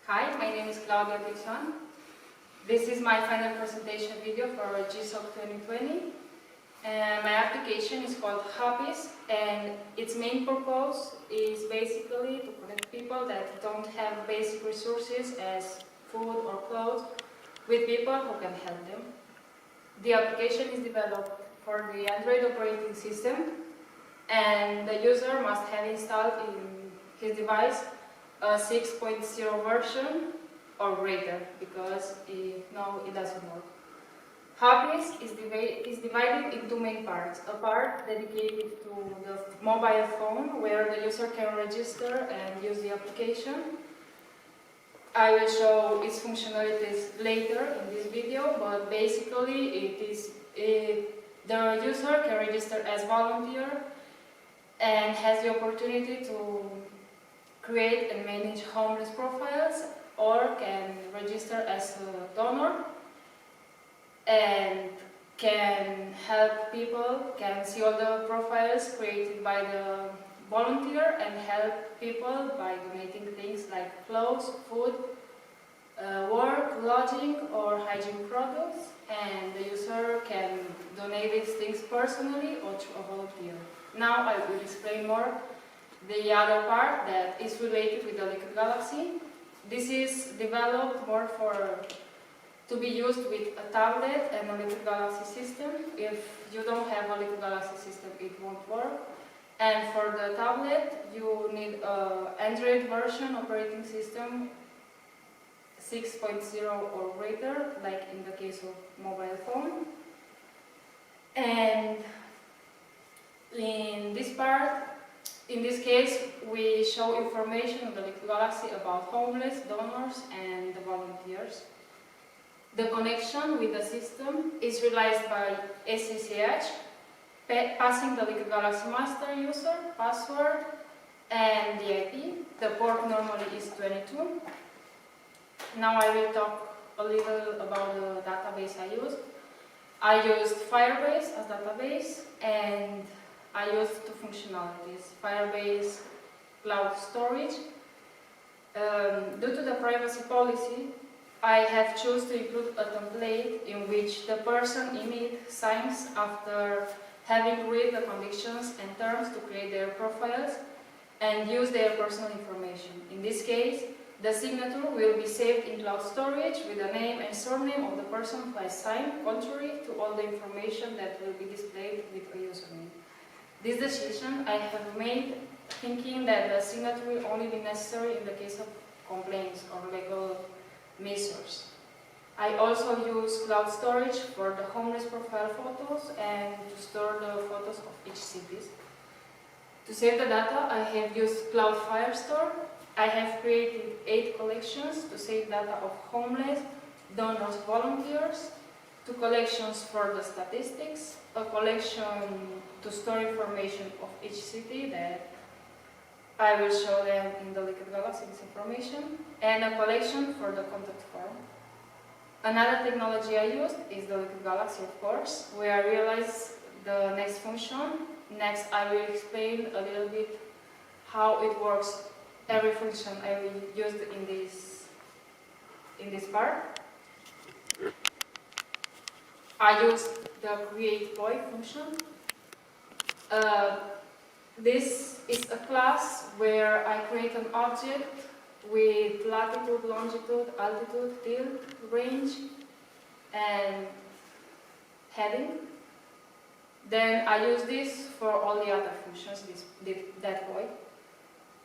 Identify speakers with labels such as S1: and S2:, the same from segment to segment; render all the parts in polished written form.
S1: Hi, my name is Claudia Diosan. This is my final presentation video for GSoC 2020. My application is called HAPIS, and its main purpose is basically to connect people that don't have basic resources as food or clothes with people who can help them. The application is developed for the Android operating system, and the user must have installed in his device a 6.0 version or greater, because if no, it doesn't work. HAPIS is divided in two main parts. A part dedicated to the mobile phone, where the user can register and use the application. I will show its functionalities later in this video, but basically the user can register as volunteer and has the opportunity to create and manage homeless profiles, or can register as a donor and can help people, can see all the profiles created by the volunteer and help people by donating things like clothes, food, work, lodging or hygiene products, and the user can donate these things personally or through a volunteer. Now I will explain more the other part that is related with the Liquid Galaxy. This is developed more to be used with a tablet and a Liquid Galaxy system. If you don't have a Liquid Galaxy system, it won't work. And for the tablet, you need an Android version operating system 6.0 or greater, like in the case of mobile phone. And in this case, we show information on the Liquid Galaxy about homeless, donors, and the volunteers. The connection with the system is realized by SSH, passing the Liquid Galaxy master user, password, and the IP. The port normally is 22. Now I will talk a little about the database I used. I used Firebase as database, and I used two functionalities: Firebase Cloud Storage. Due to the privacy policy, I have chosen to include a template in which the person in it signs after having read the conditions and terms to create their profiles and use their personal information. In this case, the signature will be saved in cloud storage with the name and surname of the person who has signed, contrary to all the information that will be displayed with a username. This decision I have made thinking that the signature will only be necessary in the case of complaints or legal measures. I also use cloud storage for the homeless profile photos and to store the photos of each city. To save the data, I have used Cloud Firestore. I have created 8 collections to save data of homeless, donors, volunteers, 2 collections for the statistics, a collection to store information of each city that I will show them in the Liquid Galaxy, this information, and a collection for the contact form. Another technology I used is the Liquid Galaxy, of course, where I realize the next function. Next, I will explain a little bit how it works, every function I will use in this part. I used the create boy function. This is a class where I create an object with latitude, longitude, altitude, tilt, range, and heading. Then I use this for all the other functions, that way.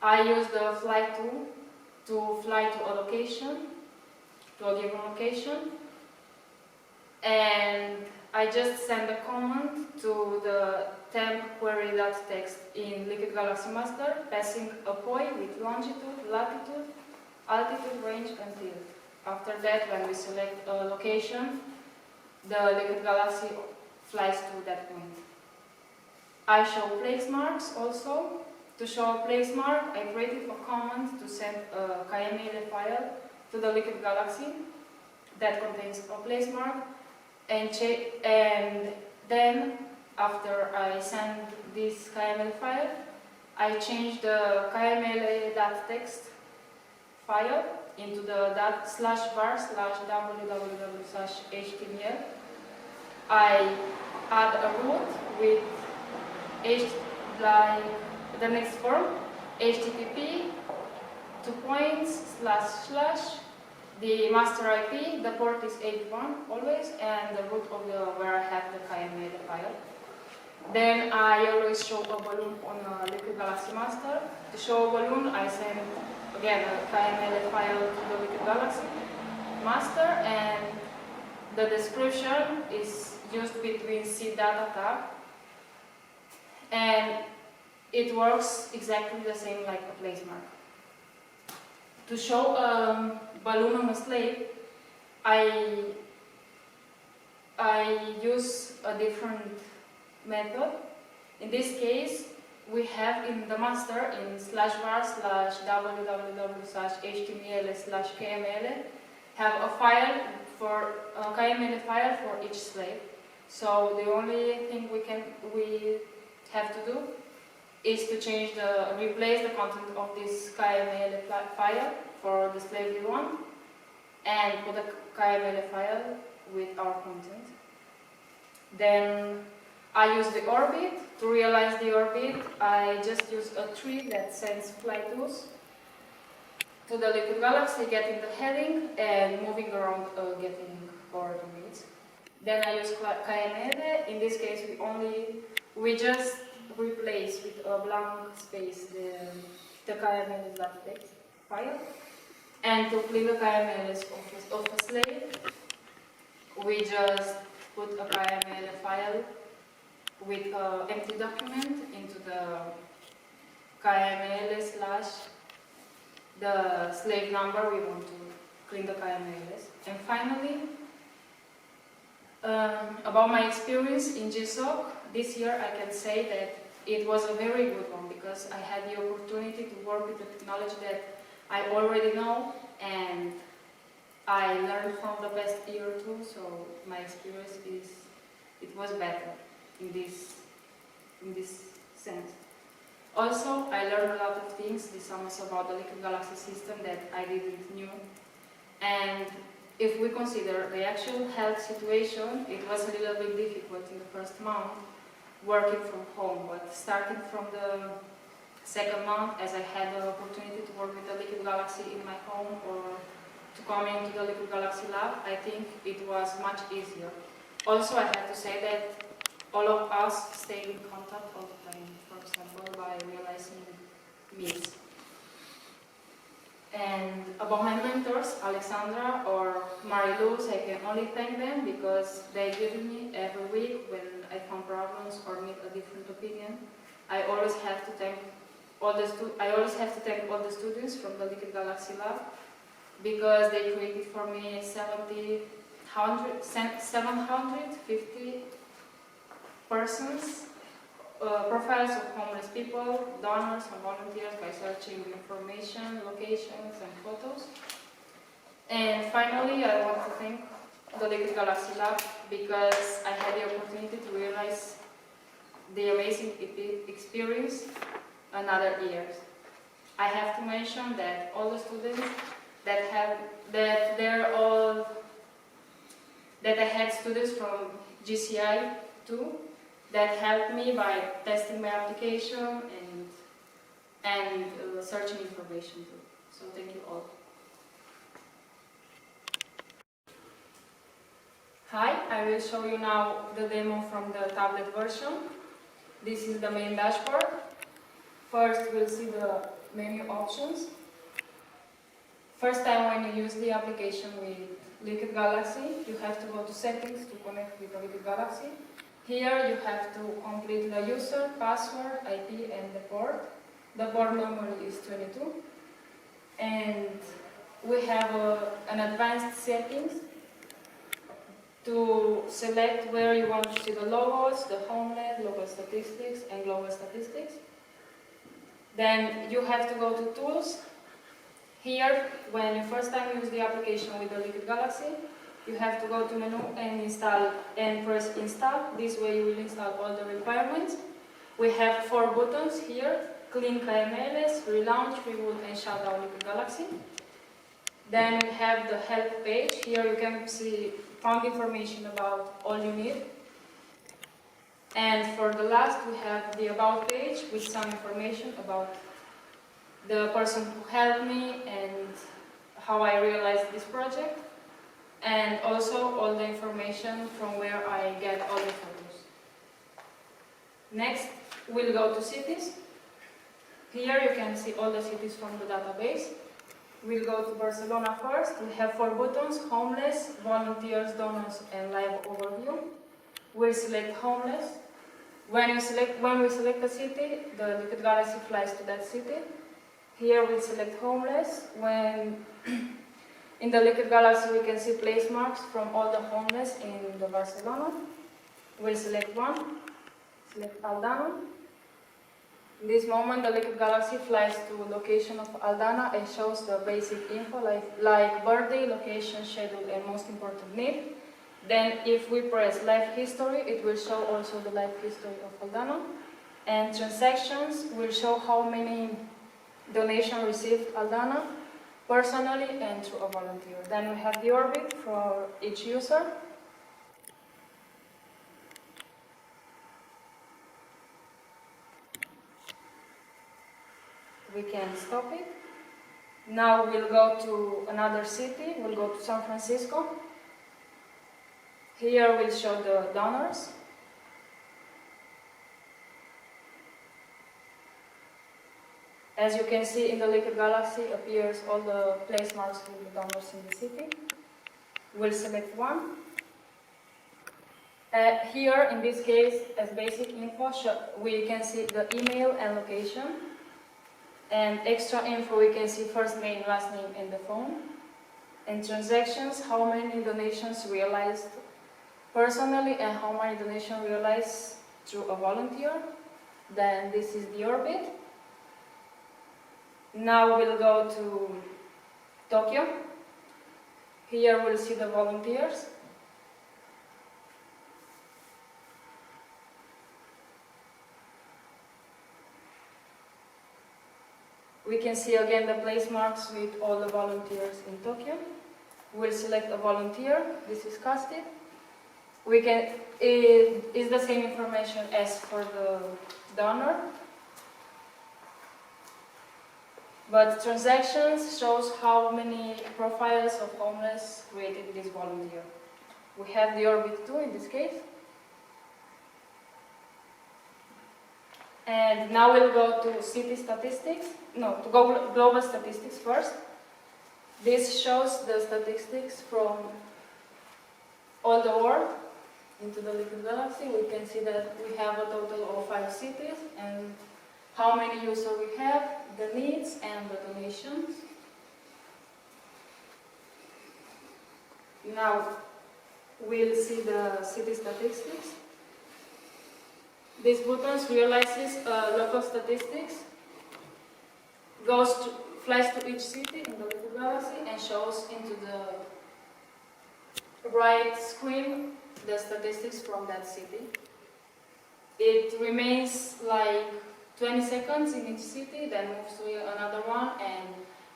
S1: I use the fly tool to fly to a location, to a given location, and I just send a command to the temp query.txt in Liquid Galaxy Master, passing a point with longitude, latitude, altitude, range, and tilt. After that, when we select a location, the Liquid Galaxy flies to that point. I show place marks also. To show a place mark, I created a command to send a KML file to the Liquid Galaxy that contains a place mark, and then after I send this KML file, I change the KML.text file into the /var/www/html. I add a root with like the next form, http the master IP, the port is 81 always, and the root of where I have the KML file. Then I always show a balloon on a Liquid Galaxy master. To show a balloon, I send again a KML file to the Liquid Galaxy master, and the description is used between C data tab, and it works exactly the same like a place mark. To show a balloon on a slave, I use a different method. In this case, we have in the master in /var/www/html/kml have a file for a KML file for each slave. So the only thing we have to do is to replace the content of this KML file for the slave we want, and put the KML file with our content. Then I use the orbit. To realize the orbit, I just use a tree that sends flight tools to the Liquid Galaxy, getting the heading and moving around getting coordinates. Then I use KML. In this case, we just replace with a blank space the KML.text file. And to clean the KML of a slave, we just put a KML file with an empty document into the KML / the slave number we want to clean the KMLs. And finally, about my experience in GSoC, this year I can say that it was a very good one, because I had the opportunity to work with the technology that I already know, and I learned from the best year or two, so my experience it was better in this sense. Also, I learned a lot of things this summer about the Liquid Galaxy system that I didn't know. And if we consider the actual health situation, it was a little bit difficult in the first month working from home, but starting from the second month, as I had the opportunity to work with the Liquid Galaxy in my home or to come into the Liquid Galaxy lab, I think it was much easier. Also, I have to say that all of us stay in contact all the time, for example, by realizing meets. And about my mentors, Alexandra or Marie-Luz, I can only thank them because they give me every week when I found problems or need a different opinion. I always have to thank all the students from the Liquid Galaxy Lab, because they created for me 750 persons, profiles of homeless people, donors and volunteers by searching information, locations and photos. And finally, I want to thank the Liquid Galaxy Lab because I had the opportunity to realize the amazing experience another years. I have to mention that all the students that I had students from GCI too, that helped me by testing my application and searching information too. So thank you all. Hi, I will show you now the demo from the tablet version. This is the main dashboard. First, we'll see the menu options. First time when you use the application with Liquid Galaxy, you have to go to settings to connect with the Liquid Galaxy. Here you have to complete the user, password, IP and the port. The port normally is 22. And we have an advanced settings to select where you want to see the logos, the homeland, local statistics, and global statistics. Then you have to go to Tools. Here, when you first time use the application with the Liquid Galaxy, you have to go to menu and install and press install. This way you will install all the requirements. We have 4 buttons here: clean KMLS, relaunch, reboot, and shut down Liquid Galaxy. Then we have the help page. Here you can see found information about all you need. And for the last, we have the about page with some information about the person who helped me and how I realized this project, and also all the information from where I get all the photos. Next, we'll go to cities. Here you can see all the cities from the database. We'll go to Barcelona first. We have 4 buttons: homeless, volunteers, donors, and live overview. We'll select homeless. When we select a city, the Liquid Galaxy flies to that city. Here we'll select homeless. When in the Liquid Galaxy we can see place marks from all the homeless in the Barcelona. We'll select one, select Aldana. In this moment the Liquid Galaxy flies to location of Aldana and shows the basic info like birthday, location, schedule, and most important need. Then if we press life history, it will show also the life history of Aldana. And transactions will show how many donations received Aldana personally and through a volunteer. Then we have the orbit for each user. We can stop it. Now we'll go to another city. We'll go to San Francisco. Here we'll show the donors. As you can see, in the Liquid Galaxy appears all the place marks with the donors in the city. We'll select one. Here, in this case, as basic info, we can see the email and location. And extra info, we can see first name, last name, and the phone. And transactions, how many donations realized personally and how many donations realized through a volunteer. Then this is the orbit. Now we'll go to Tokyo. Here we'll see the volunteers. We can see again the place marks with all the volunteers in Tokyo. We'll select a volunteer. This is casted. It is the same information as for the donor. But transactions shows how many profiles of homeless created this volunteer. We have the orbit 2 in this case. And now we'll go to city statistics. No, to global statistics first. This shows the statistics from all the world into the Liquid Galaxy. We can see that we have a total of 5 cities and how many users we have, the needs, and the donations. Now we'll see the city statistics. This button realizes local statistics, flies to each city in the Liquid Galaxy and shows into the right screen the statistics from that city. It remains like 20 seconds in each city, then moves to another one and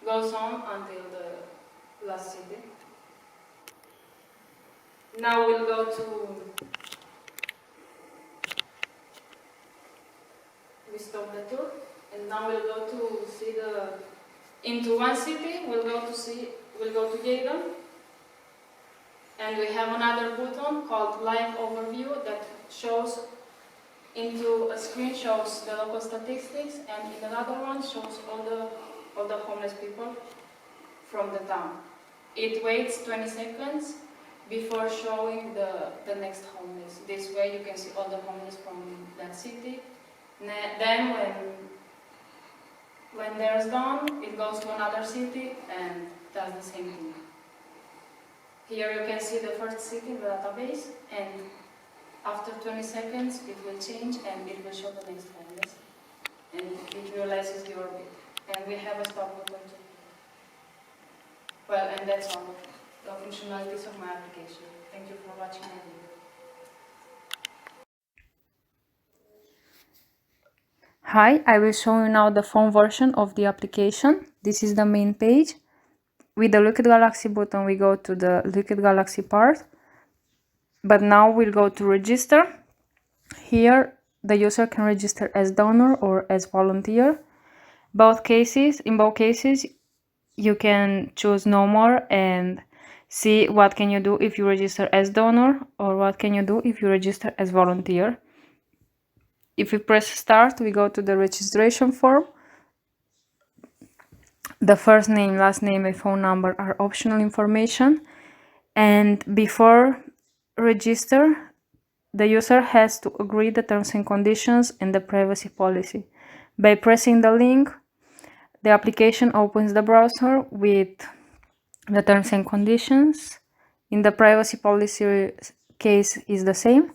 S1: goes on until the last city. Now we'll go to, we stop the tour, and now we'll go to see into one city, we'll go to Jadon, and we have another button called Live Overview that shows into a screen shows the local statistics, and in another one shows all the homeless people from the town. It waits 20 seconds before showing the next homeless. This way you can see all the homeless from that city. Then when there's done, it goes to another city and does the same thing. Here you can see the first city in the database, and after 20 seconds it will change and it will show the next homeless, and it realizes the orbit. And we have a stop button too. Well, and that's all the functionalities of my application. Thank you for watching my video. Hi, I will show you now the phone version of the application. This is the main page. With the Liquid Galaxy button, we go to the Liquid Galaxy part. But now we'll go to register. Here, the user can register as donor or as volunteer. In both cases, you can choose no more and see what can you do if you register as donor or what can you do if you register as volunteer. If we press start, we go to the registration form. The first name, last name, and phone number are optional information. And before register, the user has to agree the terms and conditions and the privacy policy. By pressing the link, the application opens the browser with the terms and conditions. In the privacy policy case is the same.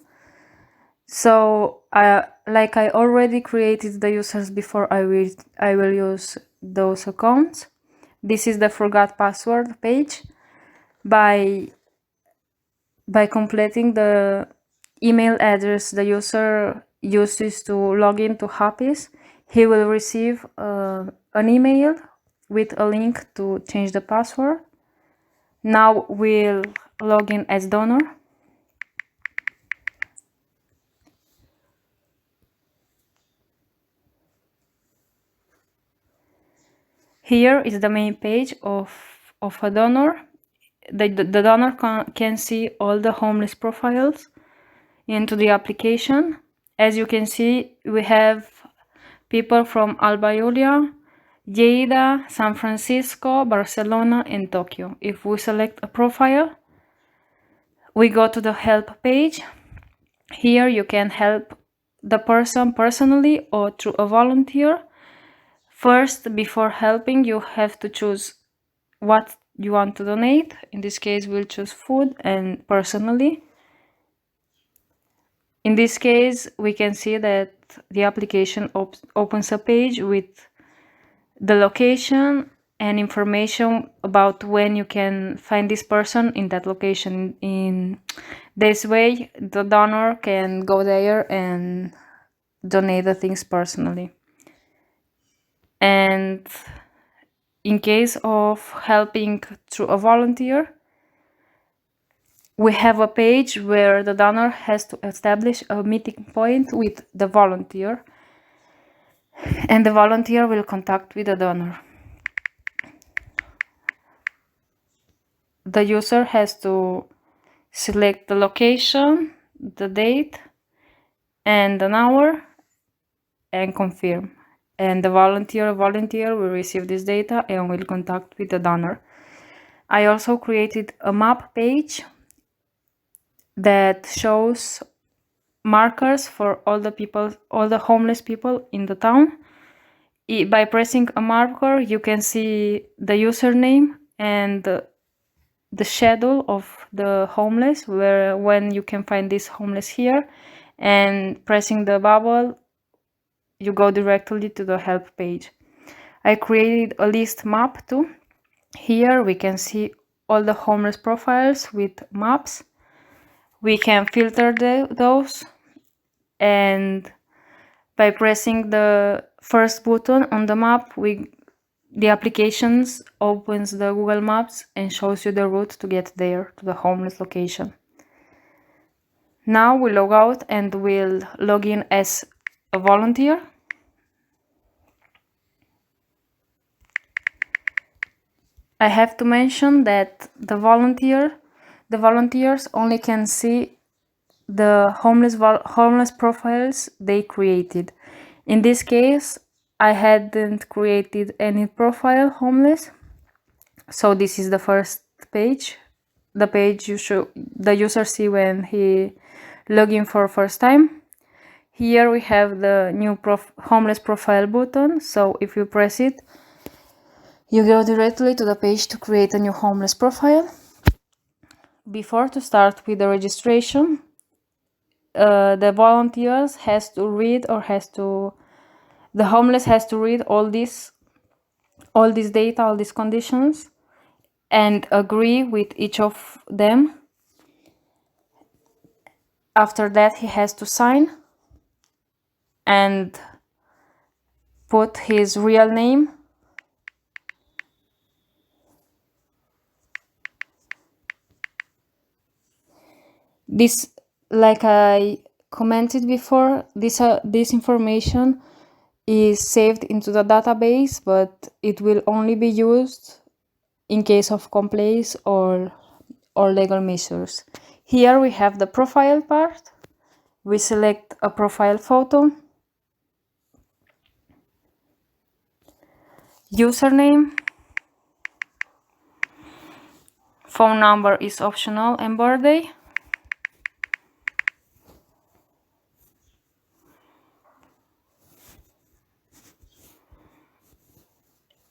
S1: So, like I already created the users before, I will use those accounts. This is the forgot password page. By completing the email address the user uses to log into HAPIS, he will receive an email with a link to change the password. Now we'll log in as donor. Here is the main page of a donor. The donor can see all the homeless profiles into the application. As you can see, we have people from Alba Iulia, Lleida, San Francisco, Barcelona, and Tokyo. If we select a profile, we go to the help page. Here you can help the person personally or through a volunteer. First, before helping, you have to choose what you want to donate. In this case, we'll choose food and personally. In this case, we can see that the application opens a page with the location and information about when you can find this person in that location. In this way, the donor can go there and donate the things personally. And in case of helping through a volunteer, we have a page where the donor has to establish a meeting point with the volunteer, and the volunteer will contact with the donor. The user has to select the location, the date, and an hour, and confirm. And the volunteer will receive this data and will contact with the donor. I also created a map page that shows markers for all the homeless people in the town. By pressing a marker, you can see the username and the schedule of the homeless, when you can find this homeless here, and pressing the bubble, you go directly to the help page. I created a list map too. Here we can see all the homeless profiles with maps. We can filter those, and by pressing the first button on the map, the applications opens the Google Maps and shows you the route to get there, to the homeless location. Now we log out and we'll log in as a volunteer. I have to mention that the volunteers only can see the homeless profiles they created. In this case, I hadn't created any profile homeless, so this is the first page, the page the user see when he log in for first time. Here we have the new homeless profile button, so if you press it, You go directly to the page to create a new homeless profile. Before to start with the registration, the volunteers has to read the homeless has to read all this data, all these conditions, and agree with each of them. After that, he has to sign and put his real name, this, like I commented before, this information is saved into the database, but it will only be used in case of complaints or legal measures. Here we have the profile part. We select a profile photo, username, phone number is optional, and birthday.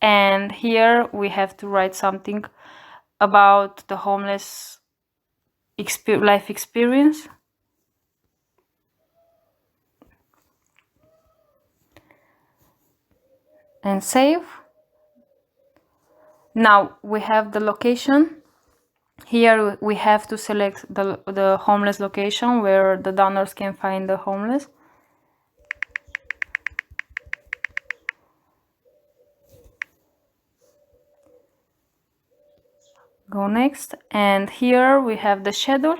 S1: And here we have to write something about the homeless life experience. And save. Now we have the location. Here we have to select the homeless location where the donors can find the homeless. Go next, and here we have the schedule.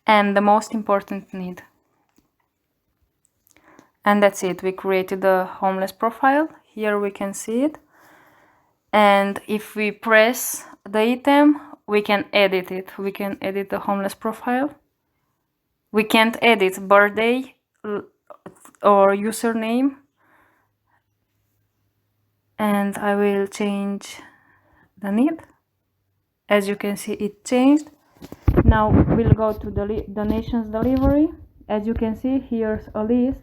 S1: And the most important need. And that's it. We created the homeless profile. Here we can see it. And if we press the item, we can edit it. We can edit the homeless profile. We can't edit birthday or username. And I will change the need. As you can see, it changed. Now we'll go to the donations delivery. As you can see, here's a list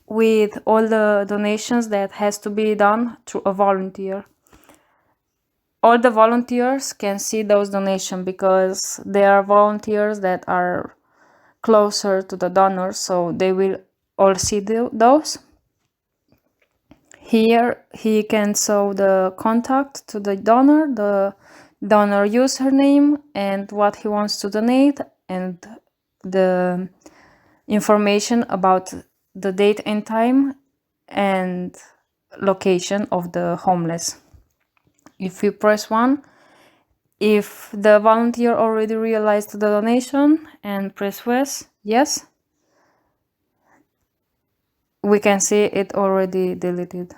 S1: with all the donations that has to be done through a volunteer. All the volunteers can see those donations because there are volunteers that are closer to the donors, so they will all see those. Here he can show the contact to the donor username and what he wants to donate, and the information about the date and time and location of the homeless. If you press 1, if the volunteer already realized the donation and press yes, we can see it already deleted.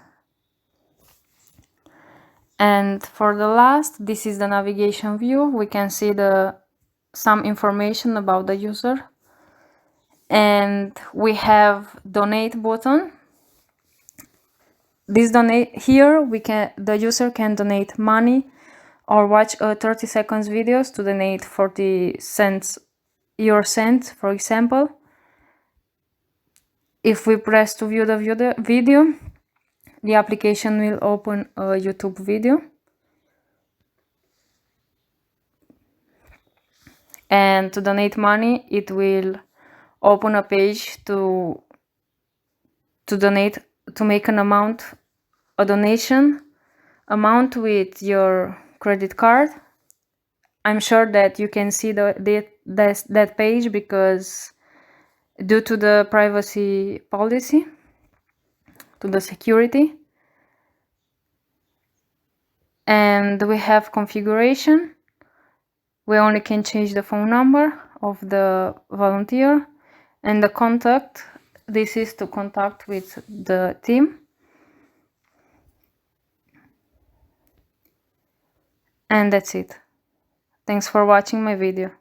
S1: And for the last, this is the navigation view. We can see some information about the user. And we have donate button. This here the user can donate money or watch a 30 seconds videos to donate 40 cents, for example. If we press to view the video, the application will open a YouTube video. And to donate money, it will open a page to donate, to make a donation amount with your credit card. I'm sure that you can see that page because due to the privacy policy, to the security. And we have configuration. We only can change the phone number of the volunteer, and the contact. This is to contact with the team. And that's it. Thanks for watching my video.